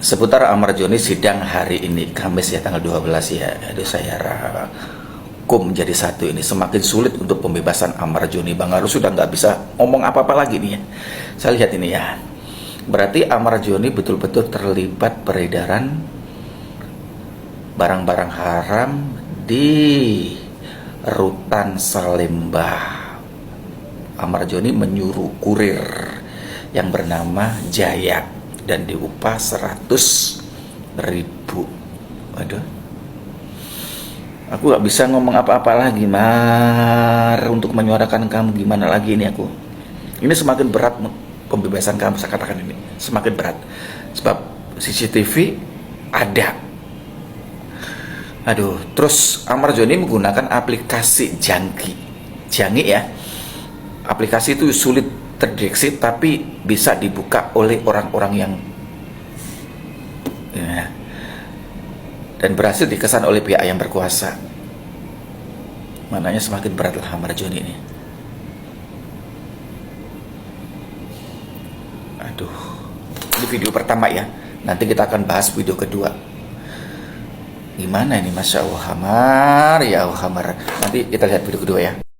Seputar Amar Joni sidang hari ini, Kamis ya, tanggal 12 ya. Aduh, saya rangkum menjadi satu ini. Semakin sulit untuk pembebasan Amar Joni. Bang Arus sudah nggak bisa ngomong apa-apa lagi nih ya. Saya lihat ini ya. Berarti Amar Joni betul-betul terlibat peredaran barang-barang haram di Rutan Salemba. Amar Joni menyuruh kurir yang bernama Jaya dan diupah 100.000. Waduh, aku gak bisa ngomong apa-apa lagi, Mar, untuk menyuarakan kamu. Gimana lagi ini aku? Ini semakin berat pembebasan kamu, saya katakan ini semakin berat. Sebab CCTV ada. Aduh, terus Amar Joni menggunakan aplikasi Jangi ya. Aplikasi itu sulit terdeteksi tapi bisa dibuka oleh orang-orang yang ya, dan berhasil dikesan oleh pihak yang berkuasa. Maknanya semakin beratlah Amar Joni ini. Aduh, ini video pertama ya. Nanti kita akan bahas video kedua. Gimana ini, Masya Allah, Amar, ya Allah, Amar. Nanti kita lihat video kedua ya.